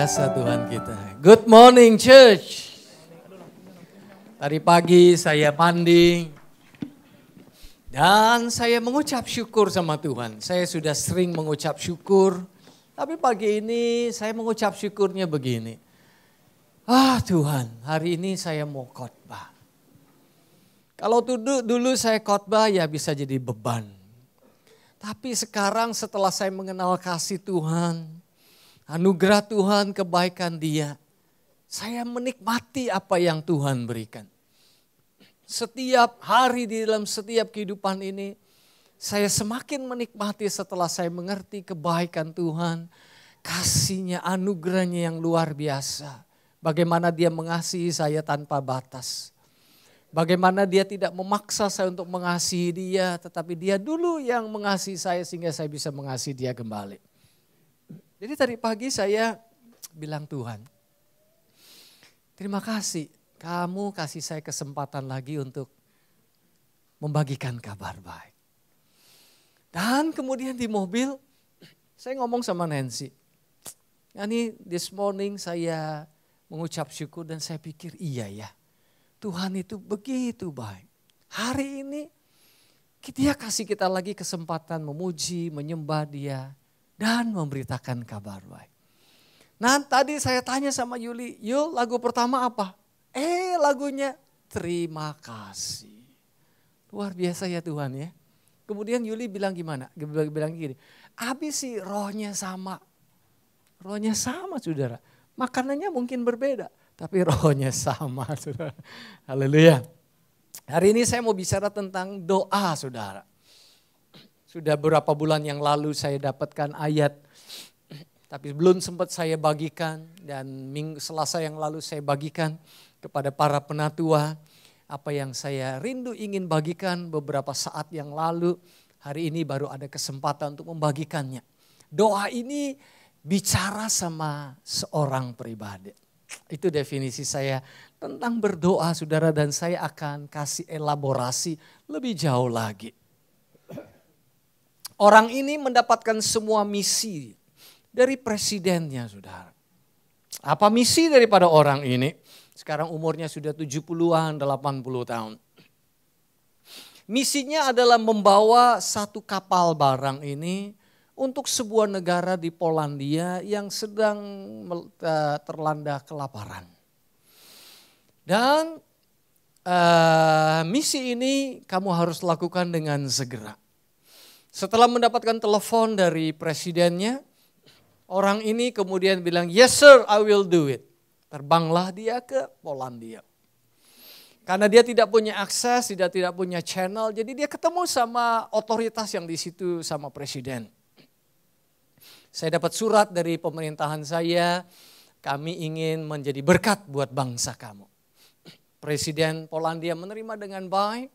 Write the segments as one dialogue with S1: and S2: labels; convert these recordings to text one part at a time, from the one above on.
S1: biasa Tuhan kita. Good morning church. Tadi pagi saya mandi dan saya mengucap syukur sama Tuhan. Saya sudah sering mengucap syukur, tapi pagi ini saya mengucap syukurnya begini. Tuhan, hari ini saya mau khotbah. Kalau dulu saya khotbah ya bisa jadi beban. Tapi sekarang setelah saya mengenal kasih Tuhan, anugerah Tuhan, kebaikan Dia, saya menikmati apa yang Tuhan berikan. Setiap hari di dalam setiap kehidupan ini, saya semakin menikmati setelah saya mengerti kebaikan Tuhan, kasih-Nya, anugerah-Nya yang luar biasa. Bagaimana Dia mengasihi saya tanpa batas. Bagaimana Dia tidak memaksa saya untuk mengasihi Dia, tetapi Dia dulu yang mengasihi saya sehingga saya bisa mengasihi Dia kembali. Jadi tadi pagi saya bilang, Tuhan, terima kasih. Kamu kasih saya kesempatan lagi untuk membagikan kabar baik. Dan kemudian di mobil, saya ngomong sama Nancy. Ini this morning saya mengucap syukur dan saya pikir iya ya. Tuhan itu begitu baik. Hari ini Dia kasih kita lagi kesempatan memuji, menyembah Dia dan memberitakan kabar baik. Nah tadi saya tanya sama Yuli, Yul lagu pertama apa? Lagunya Terima Kasih. Luar biasa ya Tuhan ya. Kemudian Yuli bilang gimana? Bilang gini, habis sih rohnya sama. Rohnya sama saudara. Makanannya mungkin berbeda, tapi rohnya sama saudara. Haleluya. Hari ini saya mau bicara tentang doa saudara. Sudah beberapa bulan yang lalu saya dapatkan ayat, tapi belum sempat saya bagikan dan Selasa yang lalu saya bagikan kepada para penatua. Apa yang saya rindu ingin bagikan beberapa saat yang lalu, hari ini baru ada kesempatan untuk membagikannya. Doa ini bicara sama seorang pribadi. Itu definisi saya tentang berdoa saudara, dan saya akan kasih elaborasi lebih jauh lagi. Orang ini mendapatkan semua misi dari presidennya saudara. Apa misi daripada orang ini? Sekarang umurnya sudah 70-an, 80 tahun. Misinya adalah membawa satu kapal barang ini untuk sebuah negara di Polandia yang sedang terlanda kelaparan. Dan misi ini kamu harus lakukan dengan segera. Setelah mendapatkan telepon dari presidennya, orang ini kemudian bilang, yes sir, I will do it. Terbanglah dia ke Polandia. Karena dia tidak punya akses, tidak punya channel, jadi dia ketemu sama otoritas yang di situ, sama presiden. Saya dapat surat dari pemerintahan saya, kami ingin menjadi berkat buat bangsa kamu. Presiden Polandia menerima dengan baik.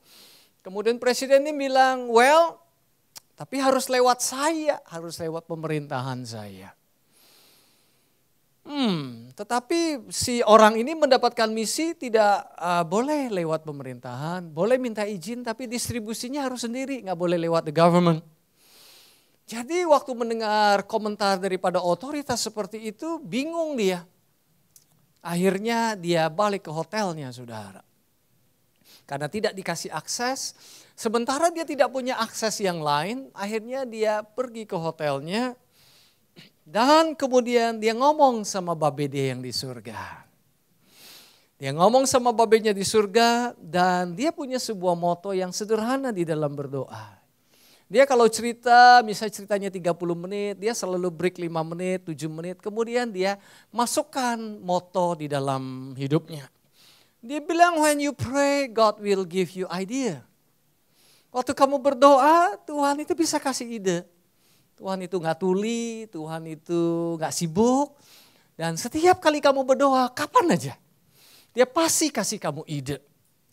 S1: Kemudian presiden ini bilang, well, tapi harus lewat saya, harus lewat pemerintahan saya. Tetapi si orang ini mendapatkan misi tidak boleh lewat pemerintahan, boleh minta izin tapi distribusinya harus sendiri, nggak boleh lewat the government. Jadi waktu mendengar komentar daripada otoritas seperti itu, bingung dia. Akhirnya dia balik ke hotelnya saudara. Karena tidak dikasih akses, sementara dia tidak punya akses yang lain, akhirnya dia pergi ke hotelnya. Dan kemudian dia ngomong sama babe dia yang di surga. Dia ngomong sama babenya di surga dan dia punya sebuah moto yang sederhana di dalam berdoa. Dia kalau cerita, misalnya ceritanya 30 menit, dia selalu break 5 menit, 7 menit. Kemudian dia masukkan moto di dalam hidupnya. Dia bilang when you pray, God will give you idea. Waktu kamu berdoa, Tuhan itu bisa kasih ide. Tuhan itu gak tuli, Tuhan itu gak sibuk. Dan setiap kali kamu berdoa, kapan aja, dia pasti kasih kamu ide.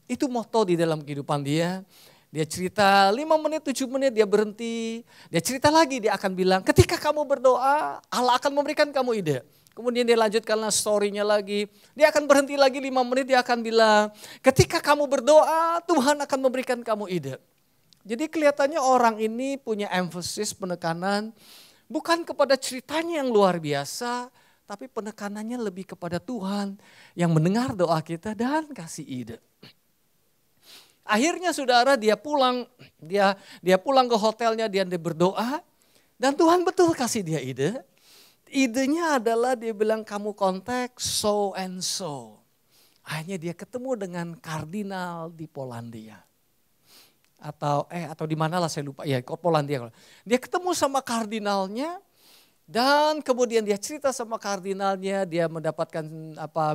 S1: Itu moto di dalam kehidupan dia. Dia cerita 5 menit, 7 menit dia berhenti. Dia cerita lagi, dia akan bilang ketika kamu berdoa, Allah akan memberikan kamu ide. Kemudian dia lanjutkanlah story-nya lagi. Dia akan berhenti lagi 5 menit, dia akan bilang ketika kamu berdoa, Tuhan akan memberikan kamu ide. Jadi kelihatannya orang ini punya emphasis, penekanan bukan kepada ceritanya yang luar biasa, tapi penekanannya lebih kepada Tuhan yang mendengar doa kita dan kasih ide. Akhirnya saudara dia pulang ke hotelnya, dia berdoa dan Tuhan betul kasih dia ide. Idenya adalah dia bilang kamu kontak so and so. Akhirnya dia ketemu dengan kardinal di Polandia. Atau di mana lah saya lupa, ya Polandia. Dia ketemu sama kardinalnya dan kemudian dia cerita sama kardinalnya, dia mendapatkan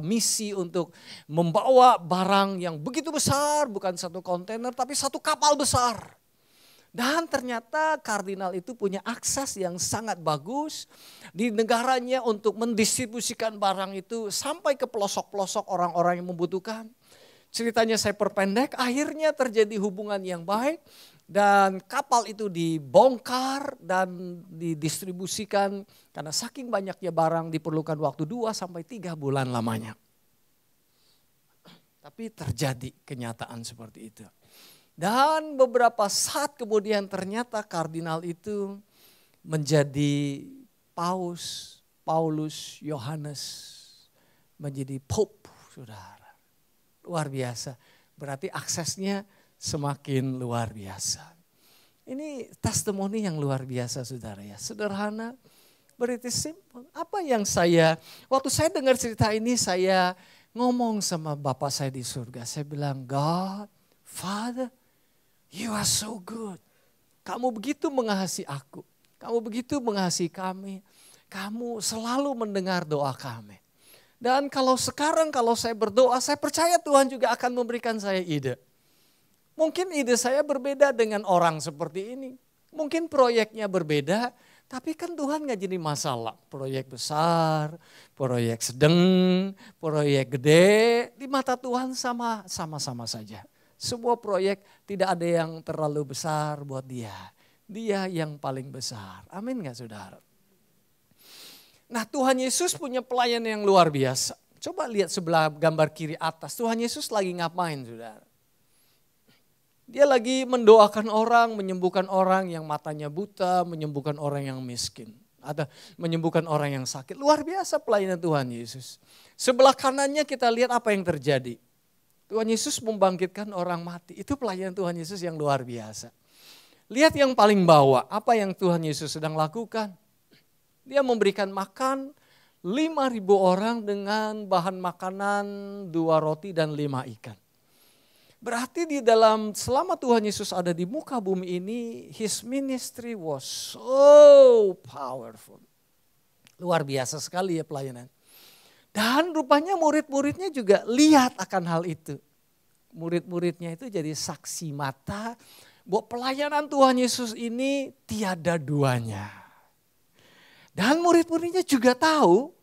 S1: misi untuk membawa barang yang begitu besar, bukan satu kontainer tapi satu kapal besar. Dan ternyata kardinal itu punya akses yang sangat bagus di negaranya untuk mendistribusikan barang itu sampai ke pelosok-pelosok orang-orang yang membutuhkan. Ceritanya saya perpendek, akhirnya terjadi hubungan yang baik dan kapal itu dibongkar dan didistribusikan karena saking banyaknya barang diperlukan waktu 2 sampai 3 bulan lamanya. Tapi terjadi kenyataan seperti itu. Dan beberapa saat kemudian ternyata kardinal itu menjadi Paulus Yohanes menjadi Pope, saudara. Luar biasa, berarti aksesnya semakin luar biasa. Ini testimoni yang luar biasa saudara ya, sederhana, berarti simple. Apa yang waktu saya dengar cerita ini saya ngomong sama Bapak saya di surga. Saya bilang, God, Father, you are so good. Kamu begitu mengasihi aku, kamu begitu mengasihi kami, kamu selalu mendengar doa kami. Dan kalau saya berdoa, saya percaya Tuhan juga akan memberikan saya ide. Mungkin ide saya berbeda dengan orang seperti ini. Mungkin proyeknya berbeda, tapi kan Tuhan gak jadi masalah. Proyek besar, proyek sedang, proyek gede, di mata Tuhan sama-sama saja. Sebuah proyek tidak ada yang terlalu besar buat dia. Dia yang paling besar. Amin gak saudara? Nah Tuhan Yesus punya pelayanan yang luar biasa. Coba lihat sebelah gambar kiri atas. Tuhan Yesus lagi ngapain saudara? Dia lagi mendoakan orang, menyembuhkan orang yang matanya buta, menyembuhkan orang yang miskin. Atau menyembuhkan orang yang sakit. Luar biasa pelayanan Tuhan Yesus. Sebelah kanannya kita lihat apa yang terjadi. Tuhan Yesus membangkitkan orang mati. Itu pelayanan Tuhan Yesus yang luar biasa. Lihat yang paling bawah, apa yang Tuhan Yesus sedang lakukan. Dia memberikan makan 5.000 orang dengan bahan makanan 2 roti dan 5 ikan. Berarti selama Tuhan Yesus ada di muka bumi ini, His ministry was so powerful. Luar biasa sekali ya pelayanan. Dan rupanya murid-muridnya juga lihat akan hal itu. Murid-muridnya itu jadi saksi mata bahwa pelayanan Tuhan Yesus ini tiada duanya. Dan murid-muridnya juga tahu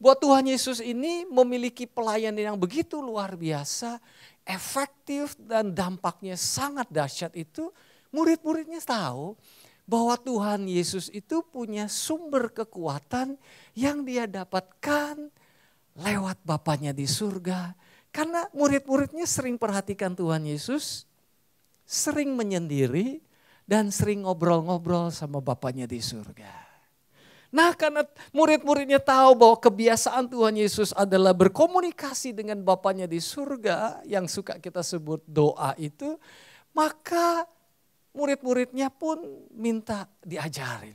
S1: bahwa Tuhan Yesus ini memiliki pelayanan yang begitu luar biasa, efektif dan dampaknya sangat dahsyat itu. Murid-muridnya tahu bahwa Tuhan Yesus itu punya sumber kekuatan yang dia dapatkan lewat Bapaknya di surga. Karena murid-muridnya sering perhatikan Tuhan Yesus, sering menyendiri dan sering ngobrol-ngobrol sama Bapaknya di surga. Nah karena murid-muridnya tahu bahwa kebiasaan Tuhan Yesus adalah berkomunikasi dengan Bapaknya di surga yang suka kita sebut doa itu, maka murid-muridnya pun minta diajarin.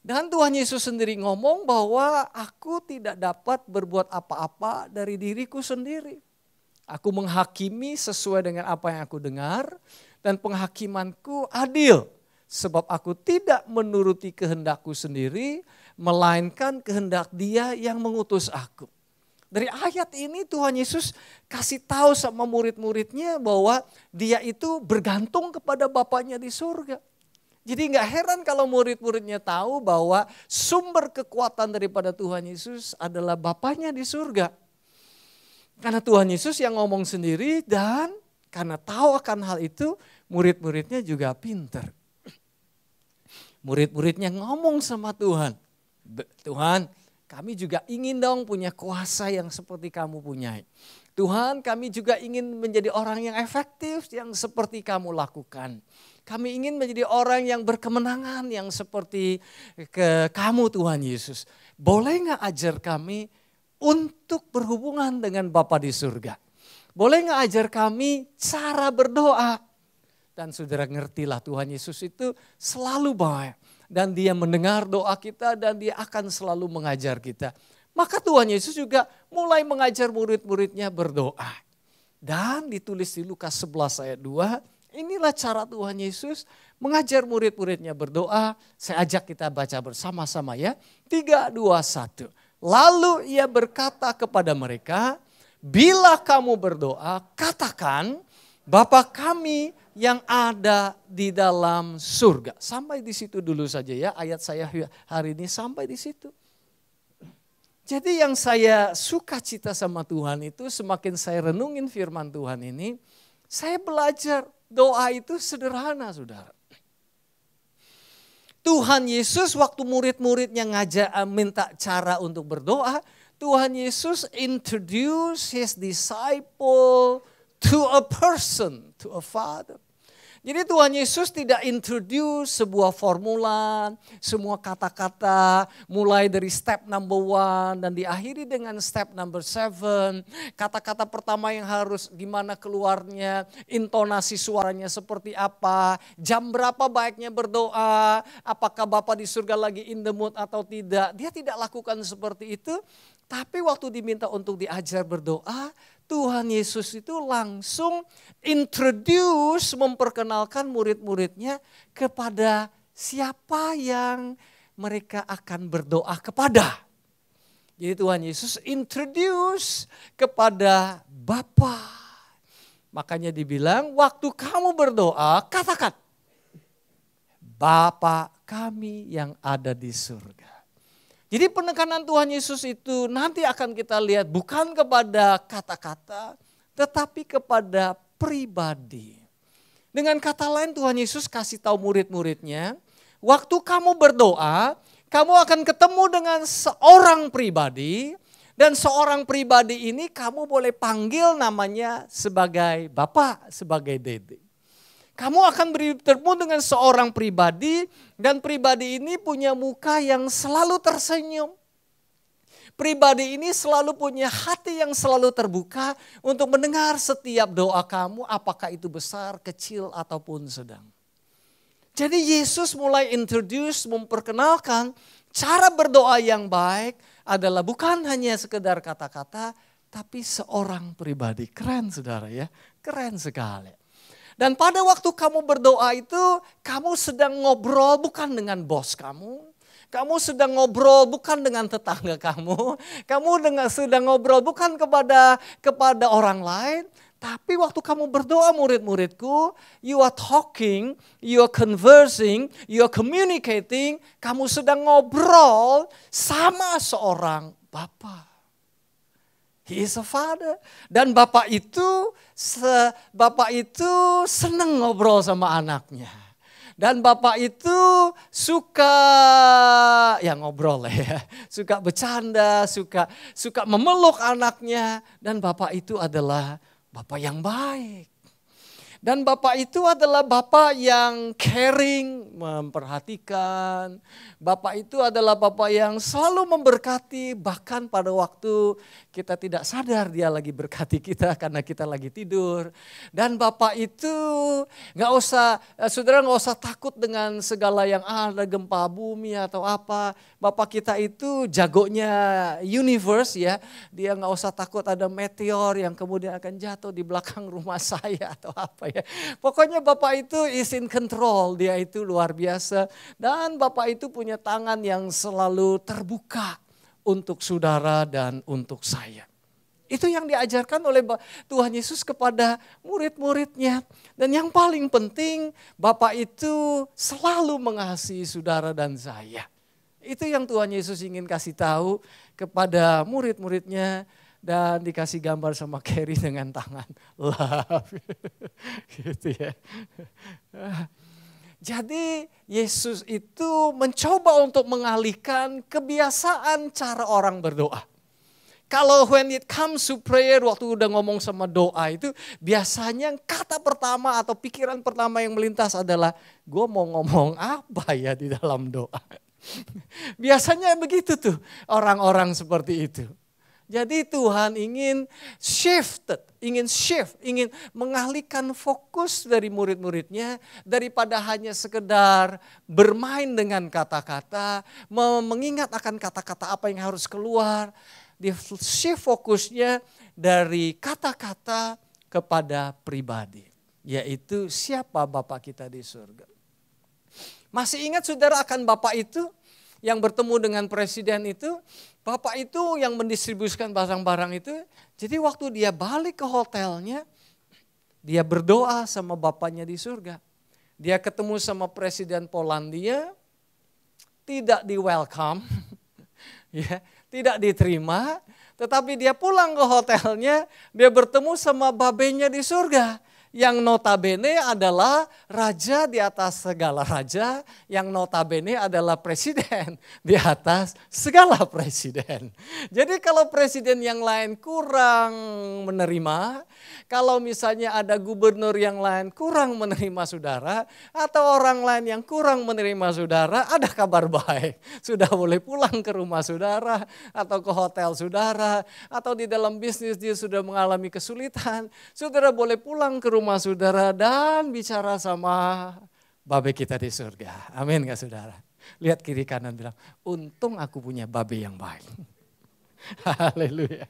S1: Dan Tuhan Yesus sendiri ngomong bahwa aku tidak dapat berbuat apa-apa dari diriku sendiri. Aku menghakimi sesuai dengan apa yang aku dengar dan penghakimanku adil. Sebab aku tidak menuruti kehendakku sendiri, melainkan kehendak Dia yang mengutus aku. Dari ayat ini Tuhan Yesus kasih tahu sama murid-muridnya bahwa Dia itu bergantung kepada Bapaknya di surga. Jadi gak heran kalau murid-muridnya tahu bahwa sumber kekuatan daripada Tuhan Yesus adalah Bapaknya di surga. Karena Tuhan Yesus yang ngomong sendiri dan karena tahu akan hal itu, murid-muridnya juga pintar. Murid-muridnya ngomong sama Tuhan, Tuhan kami juga ingin dong punya kuasa yang seperti kamu punya. Tuhan kami juga ingin menjadi orang yang efektif yang seperti kamu lakukan. Kami ingin menjadi orang yang berkemenangan yang seperti kamu Tuhan Yesus. Boleh nggak ajar kami untuk berhubungan dengan Bapa di surga? Boleh nggak ajar kami cara berdoa? Dan saudara ngertilah Tuhan Yesus itu selalu baik. Dan dia mendengar doa kita dan dia akan selalu mengajar kita. Maka Tuhan Yesus juga mulai mengajar murid-muridnya berdoa. Dan ditulis di Lukas 11 ayat 2, inilah cara Tuhan Yesus mengajar murid-muridnya berdoa. Saya ajak kita baca bersama-sama ya. 3, 2, 1. Lalu ia berkata kepada mereka, bila kamu berdoa, katakan, Bapa kami yang ada di dalam surga. Sampai di situ dulu saja ya, ayat saya hari ini sampai di situ. Jadi yang saya suka cita sama Tuhan itu semakin saya renungin firman Tuhan ini, saya belajar doa itu sederhana saudara. Tuhan Yesus waktu murid-muridnya minta cara untuk berdoa, Tuhan Yesus introduce his disciple to a person, to a father. Jadi Tuhan Yesus tidak introduce sebuah formula, semua kata-kata mulai dari step number 1 dan diakhiri dengan step number 7. Kata-kata pertama yang harus gimana keluarnya, intonasi suaranya seperti apa, jam berapa baiknya berdoa, apakah Bapa di surga lagi in the mood atau tidak. Dia tidak lakukan seperti itu, tapi waktu diminta untuk diajar berdoa, Tuhan Yesus itu langsung introduce, memperkenalkan murid-muridnya kepada siapa yang mereka akan berdoa kepada. Jadi Tuhan Yesus introduce kepada Bapa. Makanya dibilang waktu kamu berdoa katakan, Bapa kami yang ada di surga. Jadi penekanan Tuhan Yesus itu nanti akan kita lihat bukan kepada kata-kata, tetapi kepada pribadi. Dengan kata lain Tuhan Yesus kasih tahu murid-muridnya, waktu kamu berdoa, kamu akan ketemu dengan seorang pribadi, dan seorang pribadi ini kamu boleh panggil namanya sebagai Bapak, sebagai Dede. Kamu akan bertemu dengan seorang pribadi dan pribadi ini punya muka yang selalu tersenyum. Pribadi ini selalu punya hati yang selalu terbuka untuk mendengar setiap doa kamu apakah itu besar, kecil ataupun sedang. Jadi Yesus mulai introduce, memperkenalkan cara berdoa yang baik adalah bukan hanya sekedar kata-kata tapi seorang pribadi. Keren saudara ya, keren sekali. Dan pada waktu kamu berdoa itu, kamu sedang ngobrol bukan dengan bos kamu. Kamu sedang ngobrol bukan dengan tetangga kamu. Kamu sedang ngobrol bukan kepada orang lain. Tapi waktu kamu berdoa murid-muridku, you are talking, you are conversing, you are communicating. Kamu sedang ngobrol sama seorang Bapa. He is a father. Dan Bapak itu senang ngobrol sama anaknya. Dan Bapak itu suka ya ngobrol ya. Suka bercanda, suka memeluk anaknya. Dan Bapak itu adalah Bapak yang baik. Dan Bapak itu adalah Bapak yang caring, memperhatikan. Bapak itu adalah Bapak yang selalu memberkati, bahkan pada waktu kita tidak sadar dia lagi berkati kita karena kita lagi tidur. Dan Bapak itu saudara nggak usah takut dengan segala yang ada, gempa bumi atau apa. Bapak kita itu jagonya universe ya. Dia nggak usah takut ada meteor yang kemudian akan jatuh di belakang rumah saya atau apa ya. Pokoknya Bapak itu is in control, dia itu luar biasa. Dan Bapak itu punya tangan yang selalu terbuka untuk saudara dan untuk saya. Itu yang diajarkan oleh Tuhan Yesus kepada murid-muridnya. Dan yang paling penting Bapak itu selalu mengasihi saudara dan saya. Itu yang Tuhan Yesus ingin kasih tahu kepada murid-muridnya. Dan dikasih gambar sama Carrie dengan tangan love. Gitu ya. Jadi Yesus itu mencoba untuk mengalihkan kebiasaan cara orang berdoa. Kalau when it comes to prayer, waktu udah ngomong sama doa itu, biasanya kata pertama atau pikiran pertama yang melintas adalah, gue mau ngomong apa ya di dalam doa. Biasanya begitu tuh orang-orang seperti itu. Jadi Tuhan ingin shift, ingin mengalihkan fokus dari murid-muridnya daripada hanya sekedar bermain dengan kata-kata, mengingat akan kata-kata apa yang harus keluar. Dia shift fokusnya dari kata-kata kepada pribadi, yaitu siapa Bapa kita di surga. Masih ingat saudara akan Bapa itu yang bertemu dengan presiden itu? Bapak itu yang mendistribusikan barang-barang itu. Jadi waktu dia balik ke hotelnya, dia berdoa sama bapaknya di surga. Dia ketemu sama presiden Polandia, tidak di welcome, ya, tidak diterima. Tetapi dia pulang ke hotelnya, dia bertemu sama babenya di surga. Yang notabene adalah raja di atas segala raja, yang notabene adalah presiden di atas segala presiden. Jadi kalau presiden yang lain kurang menerima, kalau misalnya ada gubernur yang lain kurang menerima saudara, atau orang lain yang kurang menerima saudara, ada kabar baik. Sudah boleh pulang ke rumah saudara, atau ke hotel saudara, atau di dalam bisnis dia sudah mengalami kesulitan, saudara boleh pulang ke rumah saudara dan bicara sama babe kita di surga. Amin gak saudara? Lihat kiri kanan bilang, untung aku punya babe yang baik. Haleluya.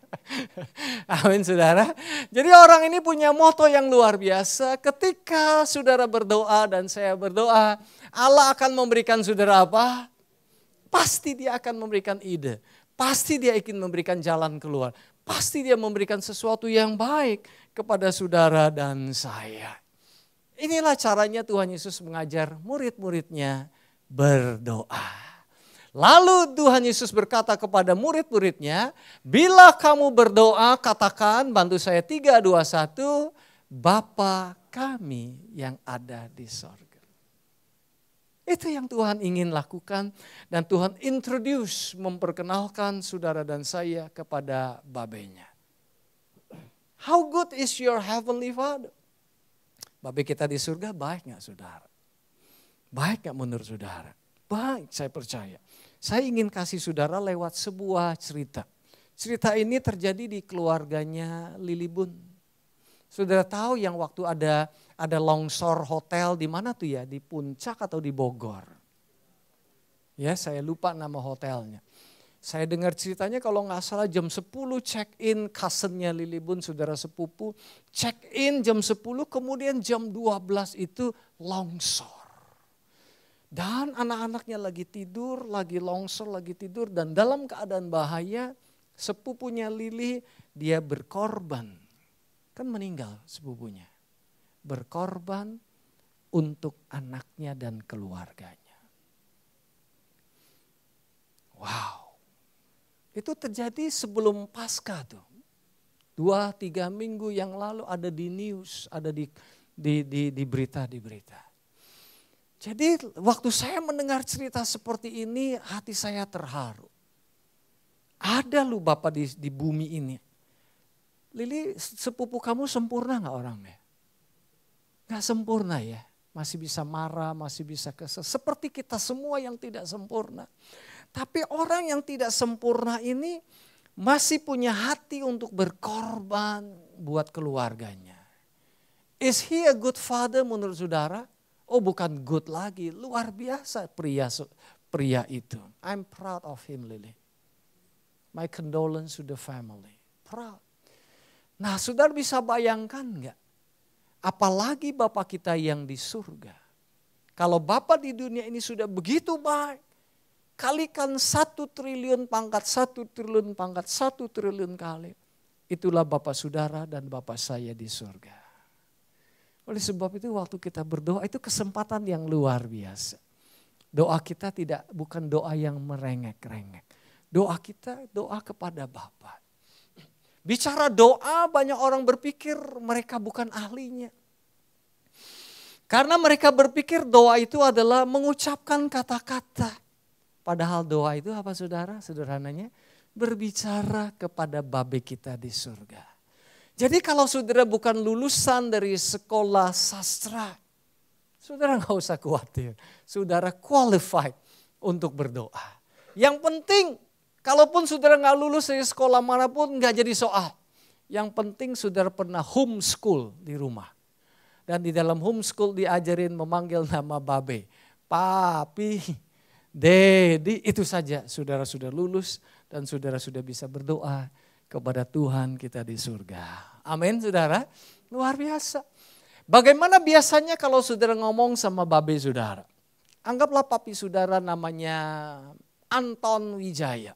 S1: Amin saudara. Jadi orang ini punya moto yang luar biasa. Ketika saudara berdoa dan saya berdoa, Allah akan memberikan saudara apa? Pasti dia akan memberikan ide. Pasti dia ingin memberikan jalan keluar. Pasti dia memberikan sesuatu yang baik kepada saudara dan saya. Inilah caranya Tuhan Yesus mengajar murid-muridnya berdoa. Lalu Tuhan Yesus berkata kepada murid-muridnya, bila kamu berdoa katakan, bantu saya 3, 2, 1, Bapa kami yang ada di sorga. Itu yang Tuhan ingin lakukan dan Tuhan introduce, memperkenalkan saudara dan saya kepada babenya. How good is your heavenly Father? Babe kita di surga baik gak saudara? Baik gak menurut saudara? Baik, saya percaya. Saya ingin kasih saudara lewat sebuah cerita. Cerita ini terjadi di keluarganya Lili Bun. Saudara tahu yang waktu ada longsor hotel di mana tuh ya? Di Puncak atau di Bogor? Ya, saya lupa nama hotelnya. Saya dengar ceritanya kalau nggak salah jam 10 check-in cousinnya Lili Bun, saudara sepupu. Check-in jam 10 kemudian jam 12 itu longsor. Dan anak-anaknya lagi tidur, lagi longsor, lagi tidur. Dan dalam keadaan bahaya sepupunya Lili dia berkorban. Kan meninggal sepupunya. Berkorban untuk anaknya dan keluarganya. Wow. Itu terjadi sebelum Paskah tuh. 2-3 minggu yang lalu ada di news, ada di berita. Jadi waktu saya mendengar cerita seperti ini, hati saya terharu. Ada lu Bapak di bumi ini. Lili, sepupu kamu sempurna gak orangnya? Gak sempurna ya, masih bisa marah, masih bisa kesel. Seperti kita semua yang tidak sempurna. Tapi orang yang tidak sempurna ini masih punya hati untuk berkorban buat keluarganya. Is he a good father menurut saudara? Oh bukan good lagi, luar biasa pria itu. I'm proud of him Lili. My condolence to the family. Proud. Nah saudara bisa bayangkan enggak? Apalagi Bapak kita yang di surga. Kalau Bapak di dunia ini sudah begitu baik. Kalikan 1 triliun pangkat 1 triliun pangkat 1 triliun kali. Itulah Bapak saudara dan Bapak saya di surga. Oleh sebab itu waktu kita berdoa itu kesempatan yang luar biasa. Doa kita bukan doa yang merengek-rengek. Doa kita doa kepada Bapa. Bicara doa banyak orang berpikir mereka bukan ahlinya. Karena mereka berpikir doa itu adalah mengucapkan kata-kata. Padahal doa itu apa saudara? Sederhananya berbicara kepada Bapa kita di surga. Jadi kalau saudara bukan lulusan dari sekolah sastra, saudara nggak usah khawatir. Saudara qualified untuk berdoa. Yang penting, kalaupun saudara nggak lulus dari sekolah manapun nggak jadi soal. Yang penting saudara pernah homeschool di rumah. Dan di dalam homeschool diajarin memanggil nama Babe. Papi, Dedi, itu saja saudara sudah lulus dan saudara sudah bisa berdoa kepada Tuhan kita di surga. Amin saudara, luar biasa. Bagaimana biasanya kalau saudara ngomong sama Babe saudara? Anggaplah papi saudara namanya Anton Wijaya.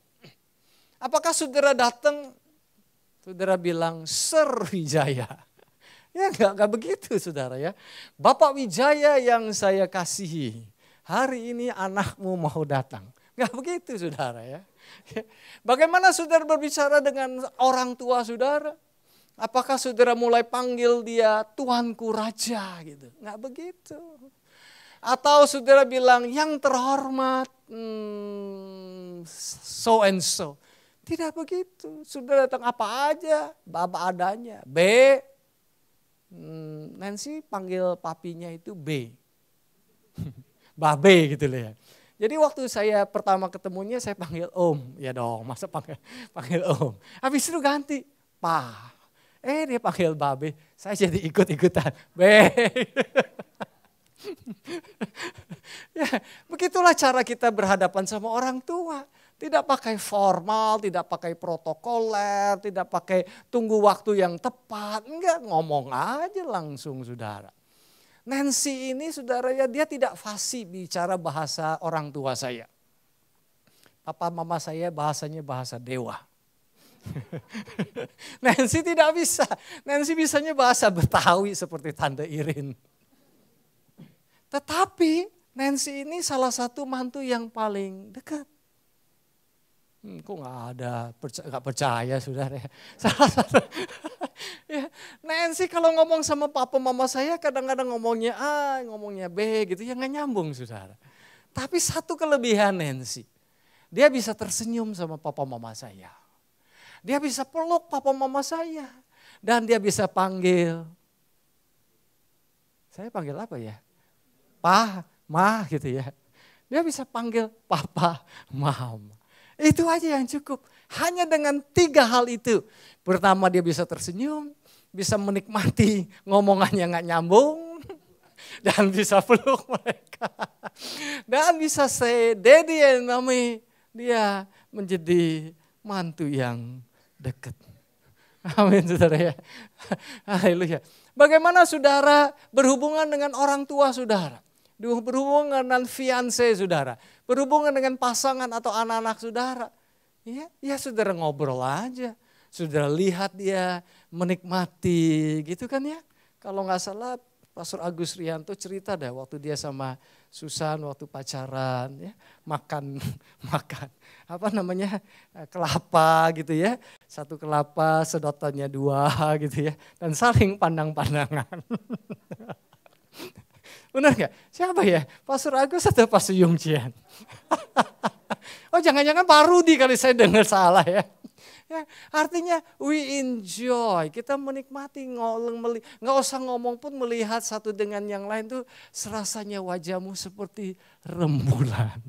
S1: Apakah saudara datang, saudara bilang Sir Wijaya? Ya enggak begitu saudara ya. Bapak Wijaya yang saya kasihi, hari ini anakmu mau datang. Enggak begitu saudara ya. Bagaimana saudara berbicara dengan orang tua saudara? Apakah saudara mulai panggil dia Tuanku Raja gitu? Enggak begitu. Atau saudara bilang yang terhormat so and so. Tidak begitu. Saudara datang apa aja, apa adanya. Nancy panggil papinya itu B. Babe gitu loh ya. Jadi waktu saya pertama ketemunya saya panggil Om. Ya dong, masa panggil Om. Habis itu ganti Pa. Dia panggil Babe. Saya jadi ikut-ikutan. Be. Ya, begitulah cara kita berhadapan sama orang tua. Tidak pakai formal, tidak pakai protokoler, tidak pakai tunggu waktu yang tepat. Enggak, ngomong aja langsung saudara. Nancy ini saudara ya dia tidak fasih bicara bahasa orang tua saya. Papa mama saya bahasanya bahasa dewa. Nancy tidak bisa. Nancy bisanya bahasa Betawi seperti Tante Irin. Tetapi Nancy ini salah satu mantu yang paling dekat. Kok nggak percaya saudara ya. Salah satu. Ya, Nancy kalau ngomong sama papa mama saya kadang-kadang ngomongnya A, ngomongnya B gitu ya nggak nyambung saudara. Tapi satu kelebihan Nancy, dia bisa tersenyum sama papa mama saya. Dia bisa peluk papa mama saya dan dia bisa panggil. Saya panggil apa ya? Pa, ma gitu ya. Dia bisa panggil papa, mama. Itu aja yang cukup. Hanya dengan 3 hal itu. Pertama dia bisa tersenyum, bisa menikmati ngomongannya gak nyambung. Dan bisa peluk mereka. Dan bisa say daddy and mommy. Dia menjadi mantu yang dekat. Amin saudara ya. Haleluya. Bagaimana saudara berhubungan dengan orang tua saudara? Berhubungan dengan fiancé saudara, berhubungan dengan pasangan atau anak-anak saudara. Ya saudara ngobrol aja, saudara lihat dia menikmati gitu kan ya. Kalau nggak salah Pastor Agus Rianto cerita dah waktu dia sama Susan waktu pacaran ya, makan apa namanya kelapa gitu ya. 1 kelapa sedotannya 2 gitu ya dan saling pandang-pandangan. Benar gak? Siapa ya? Pastor Agus atau Pastor Yongjian? Oh jangan-jangan Pak Rudi kali saya dengar salah ya. Ya, artinya we enjoy, kita menikmati, nggak usah ngomong pun melihat satu dengan yang lain tuh serasanya wajahmu seperti rembulan.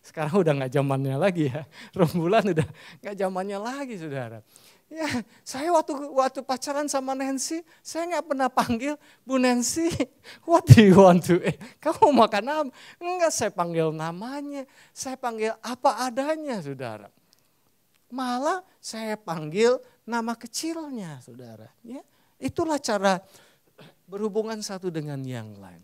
S1: Sekarang udah nggak zamannya lagi ya, rembulan udah nggak zamannya lagi saudara. Ya, saya waktu pacaran sama Nancy, saya nggak pernah panggil Bu Nancy, what do you want to eat? Kamu makan apa? Enggak, saya panggil namanya, saya panggil apa adanya, saudara. Malah saya panggil nama kecilnya, saudara. Ya, itulah cara berhubungan satu dengan yang lain.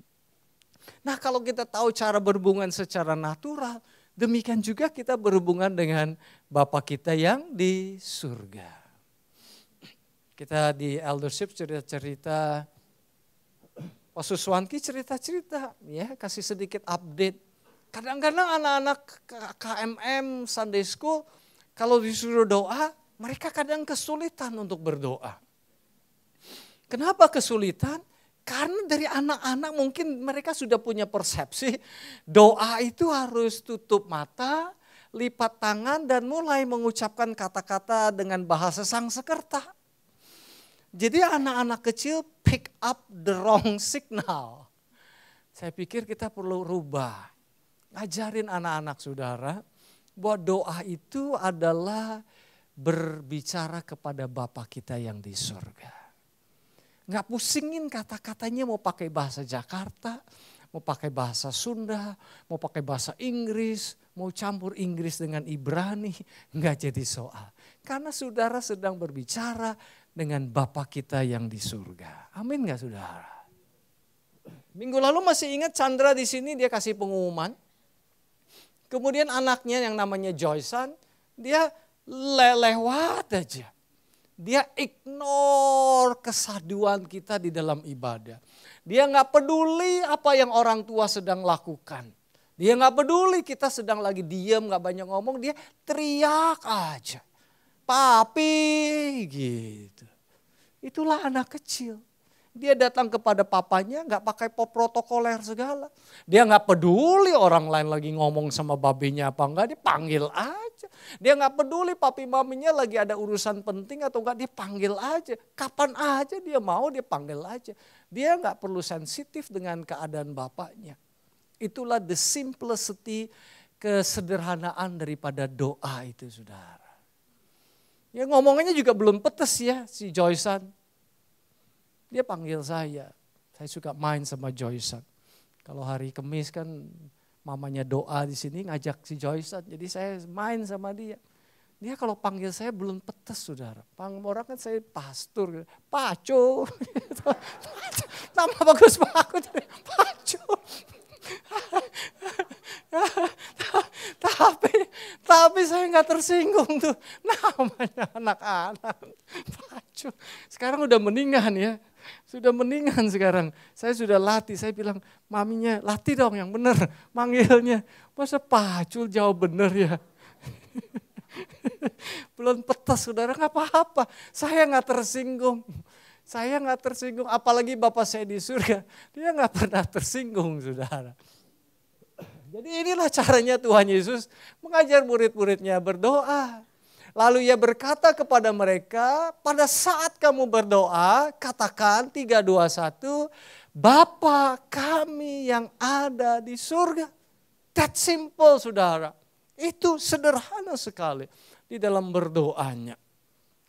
S1: Nah, kalau kita tahu cara berhubungan secara natural, demikian juga kita berhubungan dengan Bapa kita yang di surga. Kita di eldership cerita-cerita, Pastor Swanki cerita-cerita, ya kasih sedikit update. Kadang-kadang anak-anak KMM Sunday School, kalau disuruh doa, mereka kadang kesulitan untuk berdoa. Kenapa kesulitan? Karena dari anak-anak mungkin mereka sudah punya persepsi, doa itu harus tutup mata, lipat tangan dan mulai mengucapkan kata-kata dengan bahasa Sangsekerta. Jadi anak-anak kecil pick up the wrong signal. Saya pikir kita perlu rubah. Ajarin anak-anak saudara bahwa doa itu adalah berbicara kepada Bapa kita yang di surga. Nggak pusingin kata-katanya mau pakai bahasa Jakarta, mau pakai bahasa Sunda, mau pakai bahasa Inggris, mau campur Inggris dengan Ibrani, nggak jadi soal. Karena saudara sedang berbicara dengan Bapa kita yang di surga. Amin nggak saudara? Minggu lalu masih ingat Chandra di sini dia kasih pengumuman. Kemudian anaknya yang namanya Joysan, dia lewat aja. Dia ignore kesaduan kita di dalam ibadah. Dia nggak peduli apa yang orang tua sedang lakukan. Dia nggak peduli kita sedang lagi diam, nggak banyak ngomong. Dia teriak aja. Papi gitu. Itulah anak kecil. Dia datang kepada papanya nggak pakai protokoler segala. Dia nggak peduli orang lain lagi ngomong sama babinya apa enggak, dia panggil aja. Dia nggak peduli papi maminya lagi ada urusan penting atau enggak, dia panggil aja. Kapan aja dia mau dia panggil aja. Dia nggak perlu sensitif dengan keadaan bapaknya. Itulah the simplicity, kesederhanaan daripada doa itu saudara. Ya ngomongnya juga belum petes ya si Joysan. Dia panggil saya suka main sama Joysan. Kalau hari Kamis kan mamanya doa di sini ngajak si Joysan. Jadi saya main sama dia. Dia kalau panggil saya belum petes saudara. Orang kan saya pastor, Paco. Nama bagus banget, Paco. Tapi saya nggak tersinggung tuh namanya anak-anak. Pacu. Sekarang udah mendingan ya, sudah mendingan sekarang. Saya sudah latih, saya bilang maminya latih dong yang bener manggilnya. Masa Pacul jawab bener ya. Belum petas saudara, nggak apa-apa. Saya nggak tersinggung. Saya nggak tersinggung, apalagi Bapak saya di surga. Dia nggak pernah tersinggung saudara. Jadi inilah caranya Tuhan Yesus mengajar murid-muridnya berdoa. Lalu ia berkata kepada mereka, pada saat kamu berdoa, katakan 3, 2, 1, Bapa kami yang ada di surga. That simple saudara. Itu sederhana sekali di dalam berdoanya.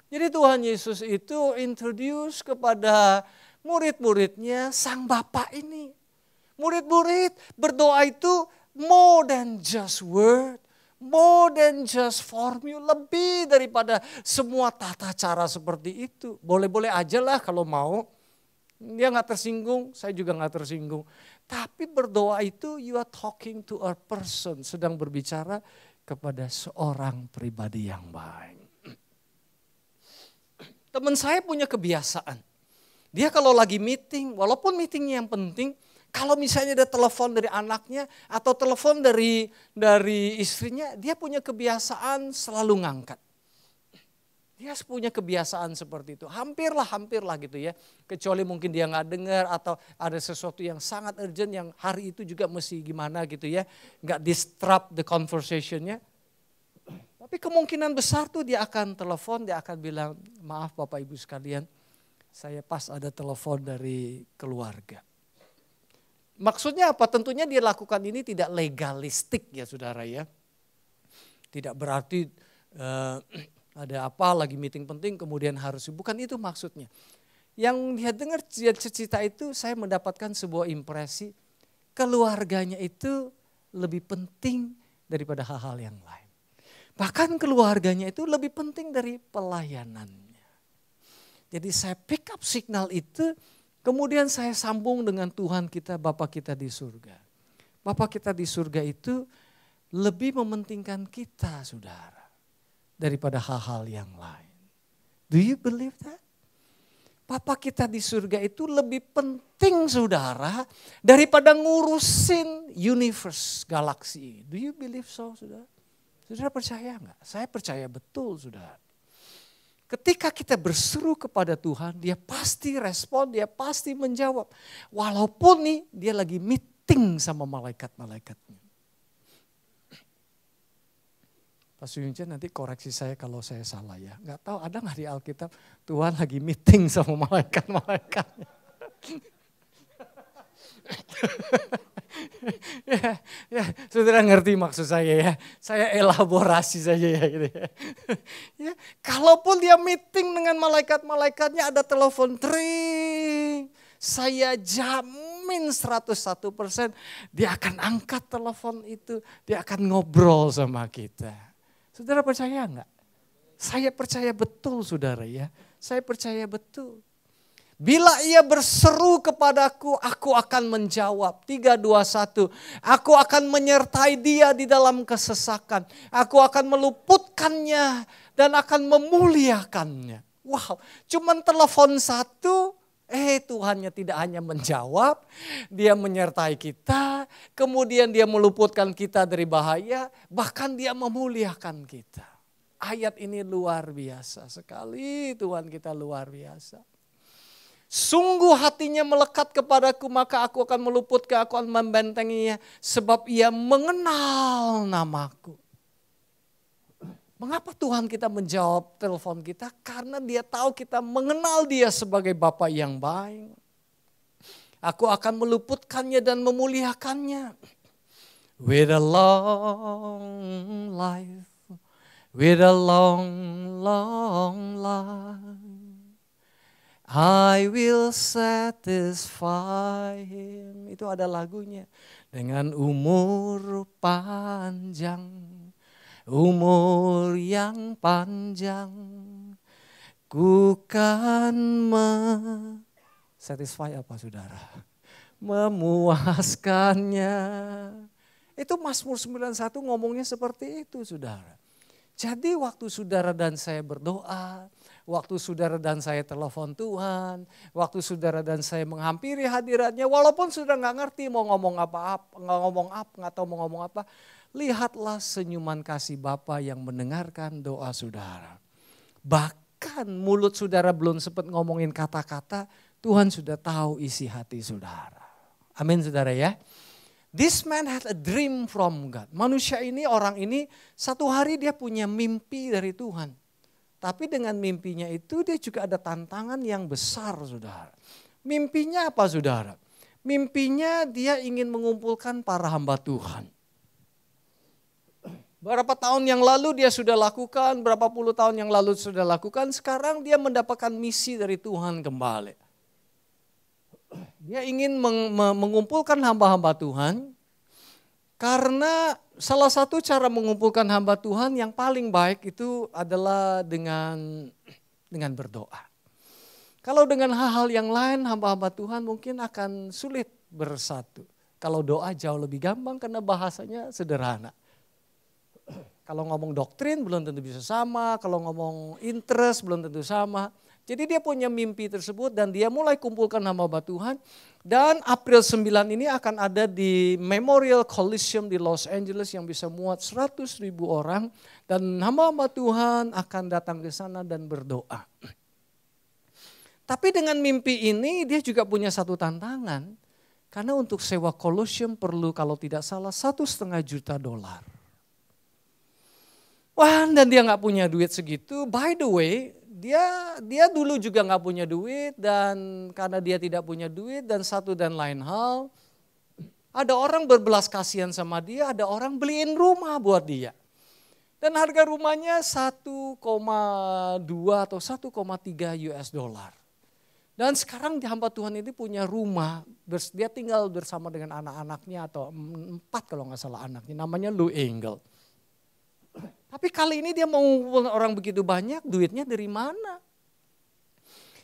S1: Jadi Tuhan Yesus itu introduce kepada murid-muridnya sang Bapa ini. Murid-murid berdoa itu more than just word, more than just formula, lebih daripada semua tata cara seperti itu. Boleh-boleh aja lah kalau mau. Dia gak tersinggung, saya juga gak tersinggung. Tapi berdoa itu you are talking to a person, sedang berbicara kepada seorang pribadi yang baik. Teman saya punya kebiasaan. Dia kalau lagi meeting, walaupun meetingnya yang penting, kalau misalnya ada telepon dari anaknya atau telepon dari istrinya, dia punya kebiasaan selalu ngangkat. Dia punya kebiasaan seperti itu. Hampirlah gitu ya. Kecuali mungkin dia nggak dengar atau ada sesuatu yang sangat urgent yang hari itu juga mesti gimana gitu ya. Nggak disrupt the conversationnya. Tapi kemungkinan besar tuh dia akan telepon, dia akan bilang, maaf Bapak Ibu sekalian, saya pas ada telepon dari keluarga. Maksudnya apa? Tentunya dia lakukan ini tidak legalistik ya saudara ya. Tidak berarti ada apa lagi meeting penting kemudian harus, bukan itu maksudnya. Yang dia dengar cerita itu saya mendapatkan sebuah impresi keluarganya itu lebih penting daripada hal-hal yang lain. Bahkan keluarganya itu lebih penting dari pelayanannya. Jadi saya pick up signal itu. Kemudian saya sambung dengan Tuhan kita, Bapa kita di surga. Bapa kita di surga itu lebih mementingkan kita saudara. Daripada hal-hal yang lain. Do you believe that? Bapa kita di surga itu lebih penting saudara. Daripada ngurusin universe, galaksi. Do you believe so saudara? Saudara percaya enggak? Saya percaya betul saudara. Ketika kita berseru kepada Tuhan, dia pasti respon, dia pasti menjawab. Walaupun nih dia lagi meeting sama malaikat-malaikatnya. Pastor Yunce nanti koreksi saya kalau saya salah ya. Nggak tahu ada nggak di Alkitab Tuhan lagi meeting sama malaikat-malaikatnya. ya, saudara ngerti maksud saya ya. Saya elaborasi saja ya gitu ya. Ya, kalaupun dia meeting dengan malaikat-malaikatnya ada telepon tring. Saya jamin 101% dia akan angkat telepon itu. Dia akan ngobrol sama kita. Saudara percaya enggak? Saya percaya betul saudara ya. Saya percaya betul. Bila ia berseru kepadaku, aku akan menjawab. 3, 2, 1. Aku akan menyertai dia di dalam kesesakan. Aku akan meluputkannya dan akan memuliakannya. Wow, cuman telepon satu. Tuhannya tidak hanya menjawab, dia menyertai kita, kemudian dia meluputkan kita dari bahaya, bahkan dia memuliakan kita. Ayat ini luar biasa sekali, Tuhan kita luar biasa. Sungguh hatinya melekat kepadaku, maka aku akan meluputkan, aku akan membentenginya, sebab ia mengenal namaku. Mengapa Tuhan kita menjawab telepon kita? Karena dia tahu kita mengenal dia sebagai Bapa yang baik. Aku akan meluputkannya dan memuliakannya. With a long life, with a long, long life, I will satisfy him. Itu ada lagunya. Dengan umur panjang. Umur yang panjang, ku kan satisfy apa saudara? Memuaskannya. Itu Mazmur 91 ngomongnya seperti itu saudara. Jadi waktu saudara dan saya berdoa, waktu saudara dan saya telepon Tuhan, waktu saudara dan saya menghampiri hadiratnya, walaupun saudara nggak ngerti mau ngomong apa, nggak tahu mau ngomong apa, lihatlah senyuman kasih Bapa yang mendengarkan doa saudara. Bahkan mulut saudara belum sempat ngomongin kata-kata, Tuhan sudah tahu isi hati saudara. Amin saudara ya. This man had a dream from God. Manusia ini, orang ini satu hari dia punya mimpi dari Tuhan. Tapi dengan mimpinya itu dia juga ada tantangan yang besar saudara. Mimpinya apa saudara? Mimpinya dia ingin mengumpulkan para hamba Tuhan. Berapa tahun yang lalu dia sudah lakukan, berapa puluh tahun yang lalu sudah lakukan, sekarang dia mendapatkan misi dari Tuhan kembali. Dia ingin mengumpulkan hamba-hamba Tuhan, karena salah satu cara mengumpulkan hamba Tuhan yang paling baik itu adalah dengan berdoa. Kalau dengan hal-hal yang lain hamba-hamba Tuhan mungkin akan sulit bersatu. Kalau doa jauh lebih gampang karena bahasanya sederhana. Kalau ngomong doktrin belum tentu bisa sama, kalau ngomong interest belum tentu sama. Jadi dia punya mimpi tersebut dan dia mulai kumpulkan hamba Tuhan. Dan April 9 ini akan ada di Memorial Coliseum di Los Angeles yang bisa muat 100.000 orang. Dan hamba Tuhan akan datang ke sana dan berdoa. Tapi dengan mimpi ini dia juga punya satu tantangan. Karena untuk sewa Coliseum perlu kalau tidak salah $1,5 juta. Wah, dan dia nggak punya duit segitu. By the way, dia dulu juga nggak punya duit dan karena dia tidak punya duit dan satu dan lain hal, ada orang berbelas kasihan sama dia, ada orang beliin rumah buat dia. Dan harga rumahnya 1,2 atau 1,3 US dollar. Dan sekarang hamba Tuhan ini punya rumah, dia tinggal bersama dengan anak-anaknya atau 4 kalau nggak salah anaknya, namanya Lou Engle. Tapi kali ini dia mau mengumpulkan orang begitu banyak, duitnya dari mana?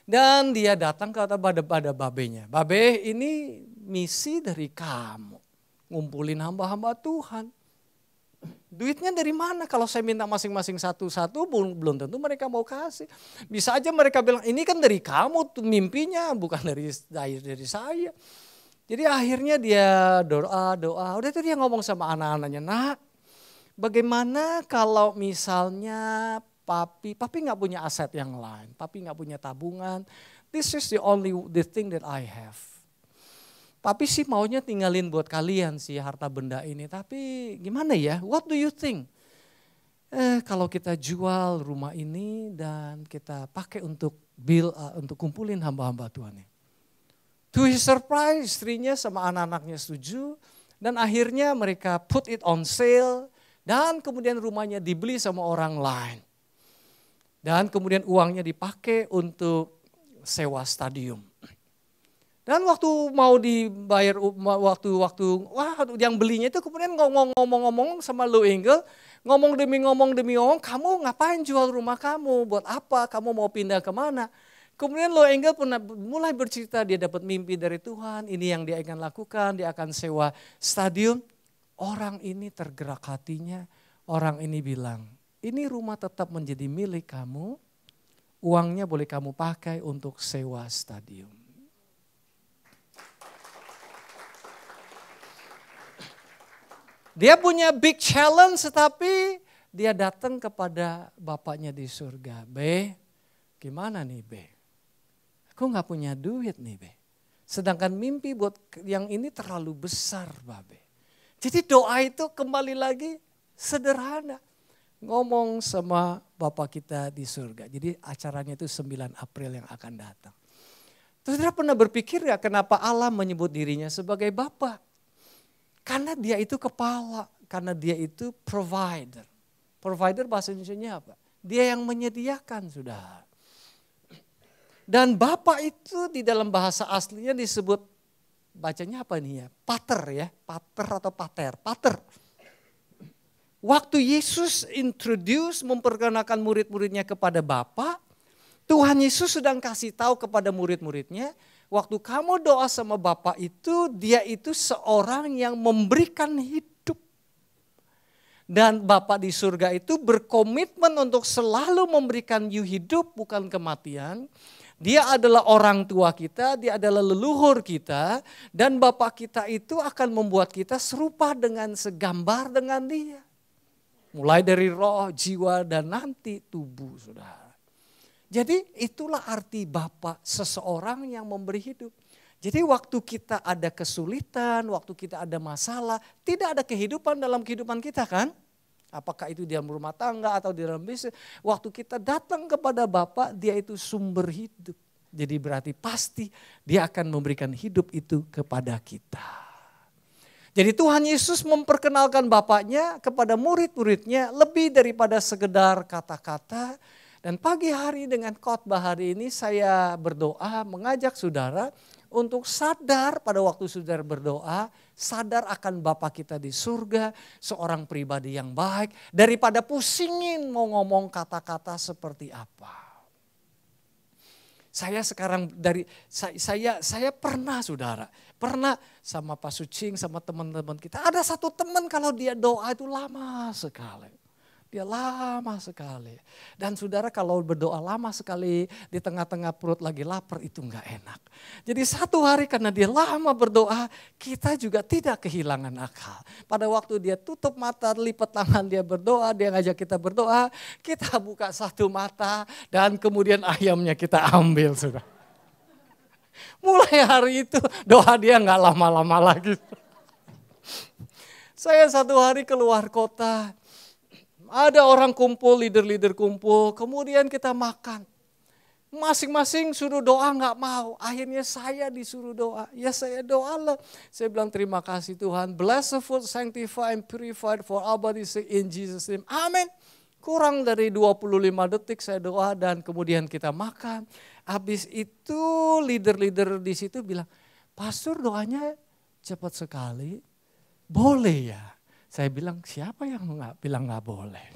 S1: Dan dia datang pada babenya. Babe, ini misi dari kamu. Ngumpulin hamba-hamba Tuhan. Duitnya dari mana? Kalau saya minta masing-masing satu-satu belum tentu mereka mau kasih. Bisa aja mereka bilang ini kan dari kamu tuh mimpinya bukan dari saya. Jadi akhirnya dia doa. Udah itu dia ngomong sama anak-anaknya, nak. Bagaimana kalau misalnya papi nggak punya aset yang lain, papi nggak punya tabungan. This is the thing that I have. Papi sih maunya tinggalin buat kalian sih harta benda ini, tapi gimana ya? What do you think? kalau kita jual rumah ini dan kita pakai untuk untuk kumpulin hamba-hamba Tuhan ini. To his surprise, istrinya sama anak-anaknya setuju. Dan akhirnya mereka put it on sale. Dan kemudian rumahnya dibeli sama orang lain. Dan kemudian uangnya dipakai untuk sewa stadium. Dan waktu mau dibayar, waktu yang belinya itu kemudian ngomong-ngomong sama Lou Engle, ngomong demi ngomong, kamu ngapain jual rumah kamu, buat apa, kamu mau pindah kemana. Kemudian Lou Engle mulai bercerita, dia dapat mimpi dari Tuhan, ini yang dia akan lakukan, dia akan sewa stadium. Orang ini tergerak hatinya, orang ini bilang, ini rumah tetap menjadi milik kamu, uangnya boleh kamu pakai untuk sewa stadium. Dia punya big challenge, tetapi dia datang kepada bapaknya di surga. Be, gimana nih Be? Aku gak punya duit nih Be. Sedangkan mimpi buat yang ini terlalu besar Babe. Jadi doa itu kembali lagi sederhana. Ngomong sama Bapak kita di surga. Jadi acaranya itu 9 April yang akan datang. Terus dia pernah berpikir ya kenapa Allah menyebut dirinya sebagai Bapak? Karena dia itu kepala, karena dia itu provider. Provider bahasa Indonesianya apa? Dia yang menyediakan, sudah. Dan Bapak itu di dalam bahasa aslinya disebut, bacanya apa nih ya? Pater ya, pater atau pater, pater. Waktu Yesus memperkenalkan murid-muridnya kepada Bapa, Tuhan Yesus sedang kasih tahu kepada murid-muridnya, waktu kamu doa sama Bapa itu, dia itu seorang yang memberikan hidup. Dan Bapa di surga itu berkomitmen untuk selalu memberikan you hidup, bukan kematian. Dia adalah orang tua kita, dia adalah leluhur kita. Dan Bapa kita itu akan membuat kita serupa dengan segambar dengan dia. Mulai dari roh, jiwa, dan nanti tubuh, saudara. Jadi itulah arti Bapa, seseorang yang memberi hidup. Jadi waktu kita ada kesulitan, waktu kita ada masalah, tidak ada kehidupan dalam kehidupan kita kan? Apakah itu di dalam rumah tangga atau di dalam bisnis. Waktu kita datang kepada Bapa, dia itu sumber hidup. Jadi berarti pasti dia akan memberikan hidup itu kepada kita. Jadi Tuhan Yesus memperkenalkan Bapaknya kepada murid-muridnya lebih daripada sekedar kata-kata. Dan pagi hari dengan khotbah hari ini saya berdoa mengajak saudara untuk sadar pada waktu saudara berdoa, sadar akan Bapa kita di surga, seorang pribadi yang baik, daripada pusingin mau ngomong kata-kata seperti apa. Saya sekarang saya pernah saudara, pernah sama Pak Sucing, sama teman-teman kita, ada satu teman kalau dia doa itu lama sekali. Dia lama sekali. Dan saudara kalau berdoa lama sekali di tengah-tengah perut lagi lapar itu enggak enak. Jadi satu hari karena dia lama berdoa kita juga tidak kehilangan akal. Pada waktu dia tutup mata, lipat tangan dia berdoa, dia ngajak kita berdoa. Kita buka satu mata dan kemudian ayamnya kita ambil saudara. Mulai hari itu doa dia enggak lama-lama lagi. Saya satu hari keluar kota. Ada orang kumpul, leader-leader kumpul, kemudian kita makan. Masing-masing suruh doa nggak mau, akhirnya saya disuruh doa. Ya saya doa lah. Saya bilang terima kasih Tuhan, bless the food, sanctify and purified for our body in Jesus name. Amin. Kurang dari 25 detik saya doa dan kemudian kita makan. Habis itu leader-leader di situ bilang, Pastor doanya cepat sekali, boleh ya? Saya bilang siapa yang bilang nggak boleh?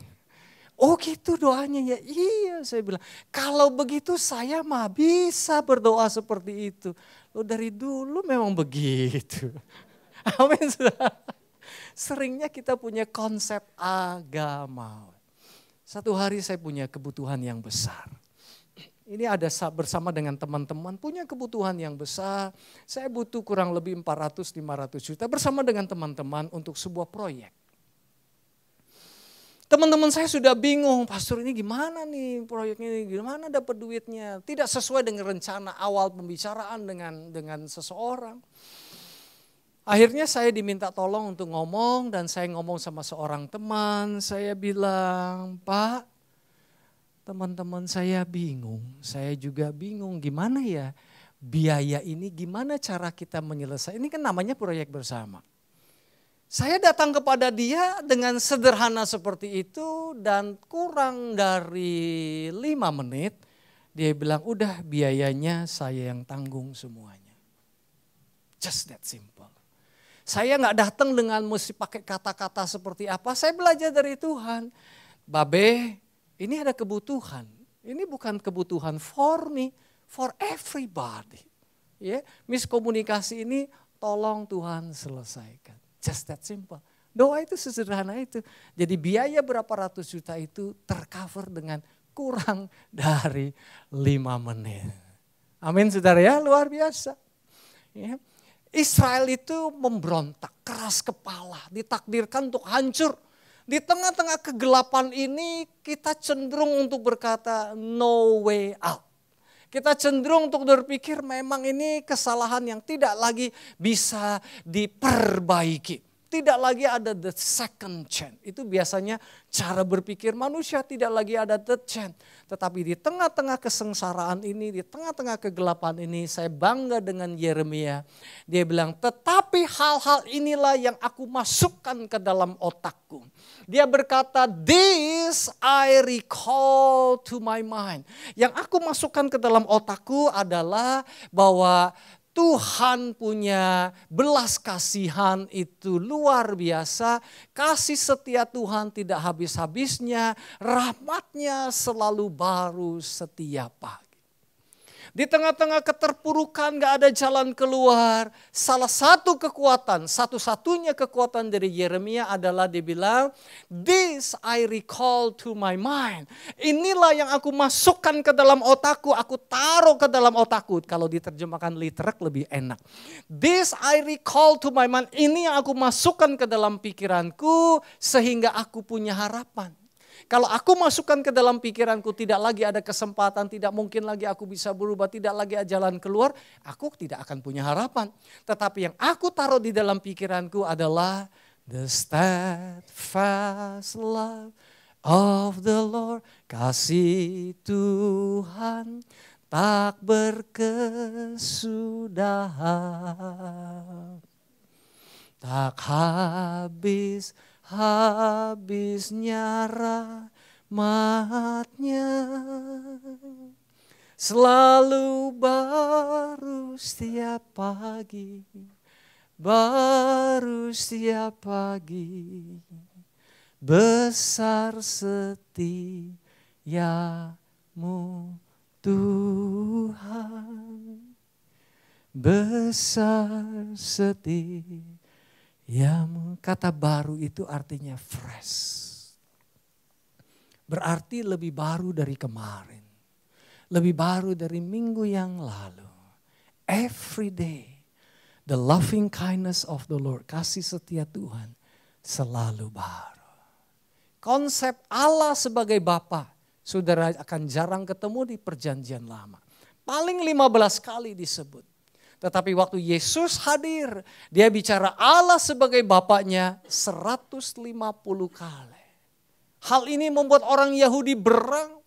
S1: Oh gitu doanya ya, iya saya bilang. Kalau begitu saya mah bisa berdoa seperti itu. Lo dari dulu memang begitu. Amin. Seringnya kita punya konsep agama. Satu hari saya punya kebutuhan yang besar. Ini ada bersama dengan teman-teman punya kebutuhan yang besar. Saya butuh kurang lebih 400-500 juta bersama dengan teman-teman untuk sebuah proyek. Teman-teman saya sudah bingung, Pastor ini gimana nih proyek ini, gimana dapat duitnya. Tidak sesuai dengan rencana awal pembicaraan dengan seseorang. Akhirnya saya diminta tolong untuk ngomong dan saya ngomong sama seorang teman. Saya bilang, Pak, teman-teman saya bingung. Saya juga bingung gimana ya biaya ini, gimana cara kita menyelesaikan. Ini kan namanya proyek bersama. Saya datang kepada dia dengan sederhana seperti itu dan kurang dari 5 menit. Dia bilang, udah biayanya saya yang tanggung semuanya. Just that simple. Saya nggak datang dengan mesti pakai kata-kata seperti apa. Saya belajar dari Tuhan. Babe, ini ada kebutuhan. Ini bukan kebutuhan for me, for everybody. Ya, miskomunikasi ini tolong Tuhan selesaikan. Just that simple. Doa itu sesederhana itu. Jadi biaya berapa ratus juta itu tercover dengan kurang dari 5 menit. Amin saudara ya, luar biasa. Ya. Israel itu memberontak, keras kepala, ditakdirkan untuk hancur. Di tengah-tengah kegelapan ini kita cenderung untuk berkata no way out. Kita cenderung untuk berpikir memang ini kesalahan yang tidak lagi bisa diperbaiki. Tidak lagi ada the second chance. Itu biasanya cara berpikir manusia, tidak lagi ada the chance. Tetapi di tengah-tengah kesengsaraan ini, di tengah-tengah kegelapan ini, saya bangga dengan Yeremia. Dia bilang, tetapi hal-hal inilah yang aku masukkan ke dalam otakku. Dia berkata, this I recall to my mind. Yang aku masukkan ke dalam otakku adalah bahwa Tuhan punya belas kasihan itu luar biasa. Kasih setia Tuhan tidak habis-habisnya. Rahmatnya selalu baru setiap pagi. Di tengah-tengah keterpurukan gak ada jalan keluar. Salah satu kekuatan, satu-satunya kekuatan dari Yeremia adalah dia bilang, this I recall to my mind. Inilah yang aku masukkan ke dalam otakku, aku taruh ke dalam otakku. Kalau diterjemahkan literal lebih enak. This I recall to my mind, ini yang aku masukkan ke dalam pikiranku sehingga aku punya harapan. Kalau aku masukkan ke dalam pikiranku tidak lagi ada kesempatan, tidak mungkin lagi aku bisa berubah, tidak lagi ada jalan keluar, aku tidak akan punya harapan. Tetapi yang aku taruh di dalam pikiranku adalah the steadfast love of the Lord. Kasih Tuhan tak berkesudahan, tak habisnya rahmatnya, selalu baru setiap pagi, baru setiap pagi, besar setiamu Tuhan, besar setiamu. Kata baru itu artinya fresh. Berarti lebih baru dari kemarin. Lebih baru dari minggu yang lalu. Every day, the loving kindness of the Lord, kasih setia Tuhan selalu baru. Konsep Allah sebagai Bapa, saudara akan jarang ketemu di perjanjian lama. Paling 15 kali disebut. Tetapi waktu Yesus hadir, dia bicara Allah sebagai Bapaknya 150 kali. Hal ini membuat orang Yahudi berang.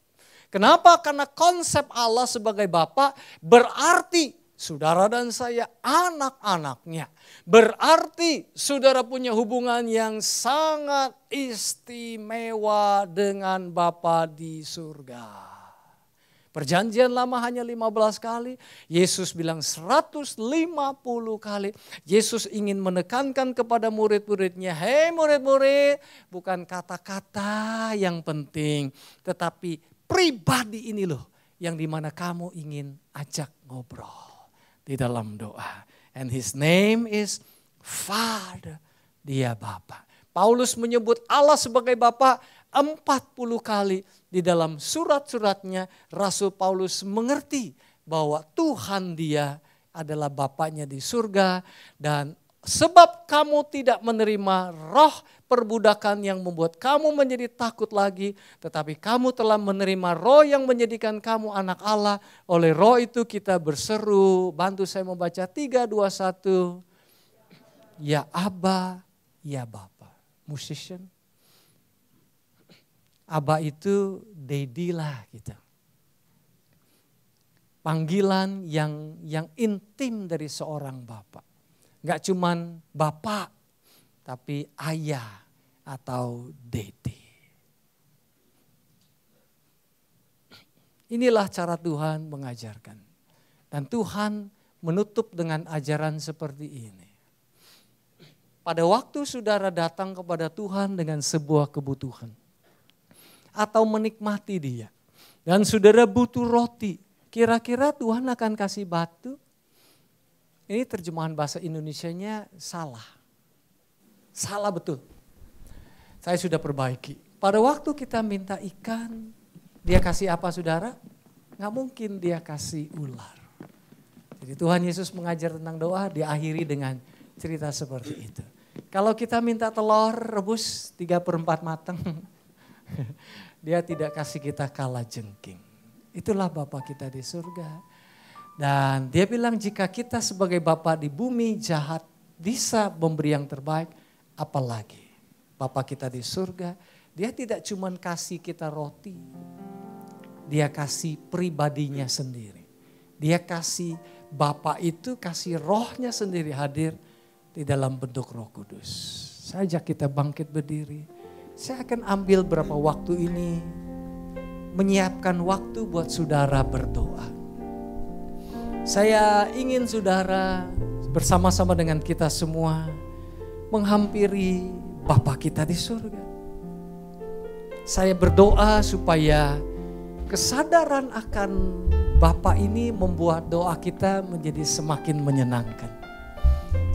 S1: Kenapa? Karena konsep Allah sebagai Bapa berarti saudara dan saya anak-anaknya. Berarti saudara punya hubungan yang sangat istimewa dengan Bapa di surga. Perjanjian lama hanya 15 kali, Yesus bilang 150 kali. Yesus ingin menekankan kepada murid-muridnya, hei murid-murid, bukan kata-kata yang penting, tetapi pribadi ini loh yang dimana kamu ingin ajak ngobrol di dalam doa. And his name is Father, dia Bapa. Paulus menyebut Allah sebagai Bapa 40 kali di dalam surat-suratnya. Rasul Paulus mengerti bahwa Tuhan dia adalah Bapaknya di surga. Dan sebab kamu tidak menerima roh perbudakan yang membuat kamu menjadi takut lagi. Tetapi kamu telah menerima roh yang menjadikan kamu anak Allah. Oleh roh itu kita berseru. Bantu saya membaca 3, 2, 1. ya Aba, ya Bapa. Musician. Aba itu daddy lah gitu. Panggilan yang intim dari seorang bapak. Gak cuman bapak, tapi ayah atau daddy. Inilah cara Tuhan mengajarkan. Dan Tuhan menutup dengan ajaran seperti ini. Pada waktu saudara datang kepada Tuhan dengan sebuah kebutuhan. Atau menikmati dia. Dan saudara butuh roti. Kira-kira Tuhan akan kasih batu? Ini terjemahan bahasa Indonesianya salah. Salah betul. Saya sudah perbaiki. Pada waktu kita minta ikan, dia kasih apa saudara? Nggak mungkin dia kasih ular. Jadi Tuhan Yesus mengajar tentang doa, diakhiri dengan cerita seperti itu. Kalau kita minta telur rebus 3/4 matang, dia tidak kasih kita kala jengking. Itulah Bapa kita di surga. Dan dia bilang jika kita sebagai Bapa di bumi jahat bisa memberi yang terbaik, apalagi Bapa kita di surga, dia tidak cuma kasih kita roti, dia kasih pribadinya sendiri. Dia kasih Bapa itu kasih rohnya sendiri hadir di dalam bentuk Roh Kudus. Saya ajak kita bangkit berdiri. Saya akan ambil berapa waktu ini menyiapkan waktu buat saudara berdoa. Saya ingin saudara bersama-sama dengan kita semua menghampiri Bapa kita di surga. Saya berdoa supaya kesadaran akan Bapa ini membuat doa kita menjadi semakin menyenangkan.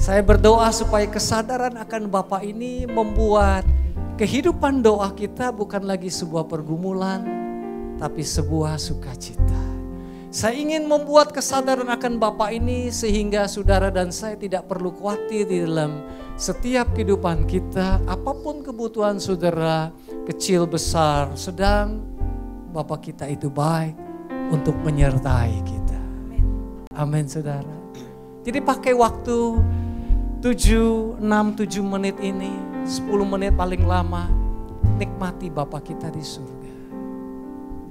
S1: Saya berdoa supaya kesadaran akan Bapa ini membuat kehidupan doa kita bukan lagi sebuah pergumulan, tapi sebuah sukacita. Saya ingin membuat kesadaran akan Bapa ini sehingga saudara dan saya tidak perlu khawatir di dalam setiap kehidupan kita. Apapun kebutuhan saudara, kecil besar, sedang, Bapa kita itu baik untuk menyertai kita. Amin saudara. Jadi pakai waktu 7 menit ini, 10 menit paling lama, nikmati Bapa kita di surga.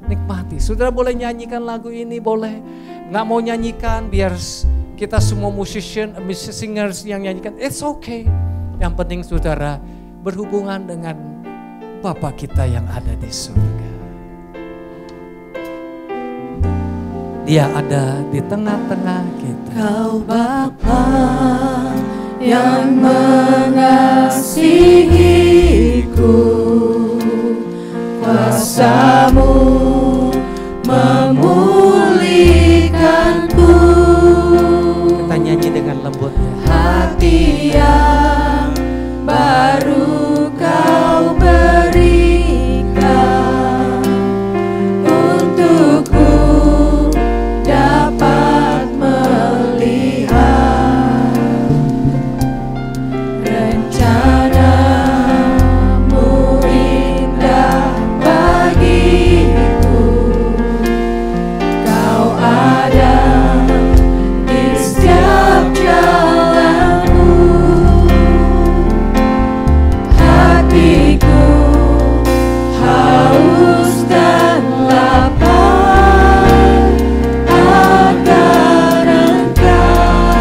S1: Nikmati. Saudara boleh nyanyikan lagu ini, boleh. Nggak mau nyanyikan, biar kita semua singers yang nyanyikan, it's okay. Yang penting saudara berhubungan dengan Bapa kita yang ada di surga. Dia ada di tengah-tengah kita.
S2: Kau Bapa yang mengasihiku, kuasa-Mu memulihkanku.
S1: Kita nyanyi dengan lembutnya.
S2: Hati yang baru Kau berikan untukku dapat melihat rencana-Mu indah bagiku. Kau ada di setiap jalanku. Hatiku haus dan lapar akan Engkau.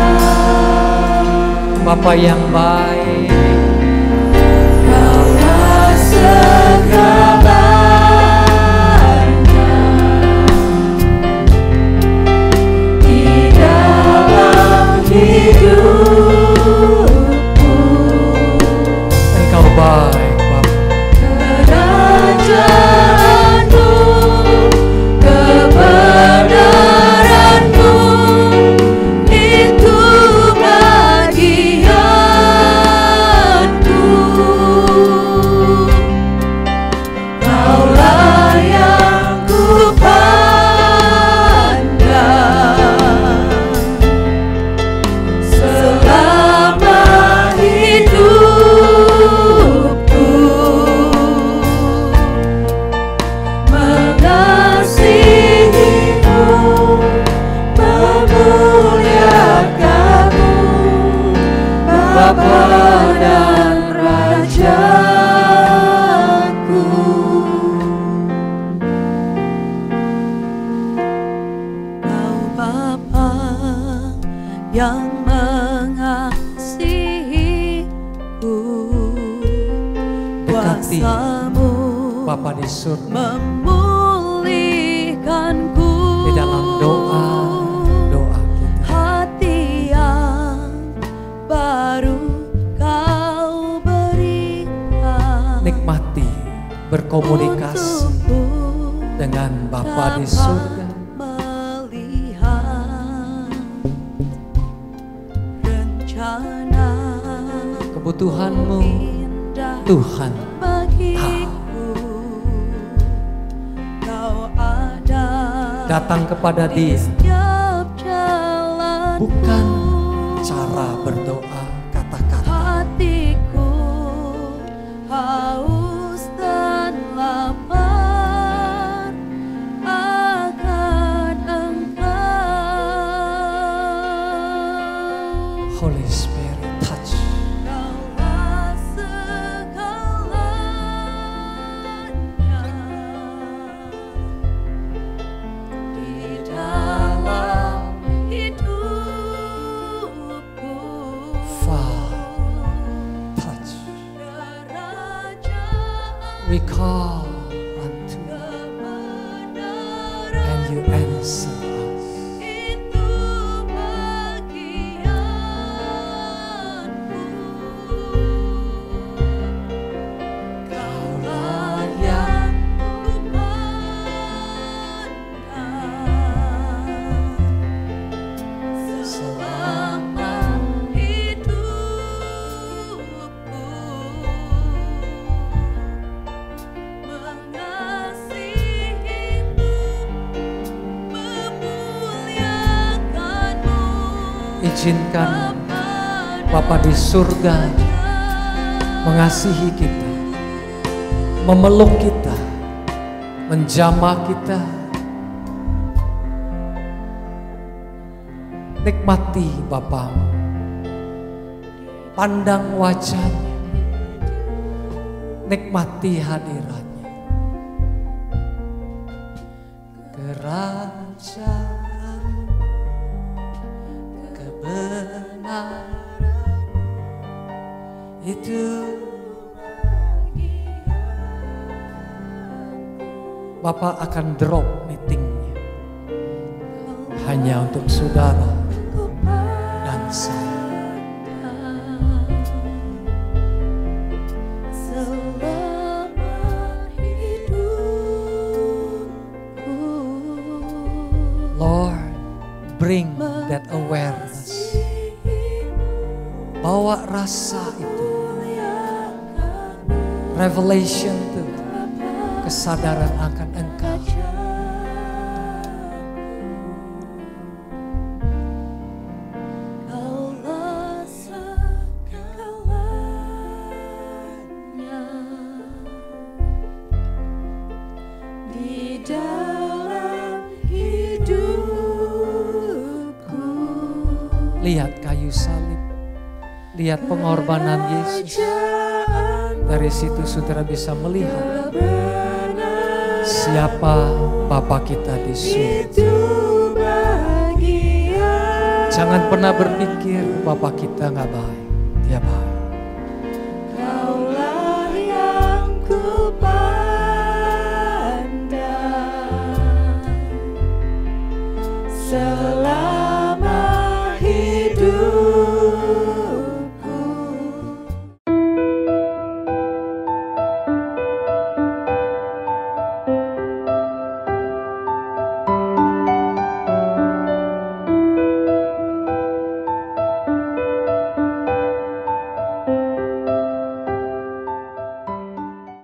S1: Bapa yang baik,
S2: Kaulah segalanya di dalam hidupku.
S1: Engkau baik Bapa.
S2: Kerajaan-Mu, kebenaran-Mu, itu bagianku. yang mengasihiku.
S1: Dekati
S2: Kuasamu
S1: Bapa di surga
S2: memulihkanku.
S1: di dalam doa kita.
S2: Hati yang baru Kau berikan.
S1: Nikmati berkomunikasi dengan Bapa di surga.
S2: Melihat rencana
S1: Kebutuhanmu
S2: indah
S1: Tuhan
S2: bagiku. Kau ada
S1: datang kepada
S2: di
S1: Dia
S2: setiap jalanku.
S1: bukan cara berdoa kata-kata,
S2: Hatiku haus dan lapar akan Engkau.
S1: Holy Spirit touch.
S2: Kaulah segalanya di dalam hidupku.
S1: Father, touch.
S2: Kerajaan
S1: We call unto you and you answer us.
S2: itu bagianku. Kaulah yang kupandang selama hidupku. Mengasihimu, memuliakanmu.
S1: Izinkan Bapa di surga mengasihi kita, memeluk kita, menjamah kita. Nikmati Bapamu, pandang wajahnya, nikmati hadiratnya. Kerajaan, kebenaran itu Bapak akan drop meetingnya hanya untuk saudara dan saya.
S2: Selama hidupku.
S1: Lord, bring that awareness. Bawa rasa itu, revelation itu, kesadaran akan Engkau.
S2: Kaulah segalanya di dalam hidupku.
S1: Lihat kayu salib, lihat pengorbanan Yesus. Dari situ saudara bisa melihat siapa Bapa kita di surga. Jangan pernah berpikir Bapa kita nggak baik, Dia baik.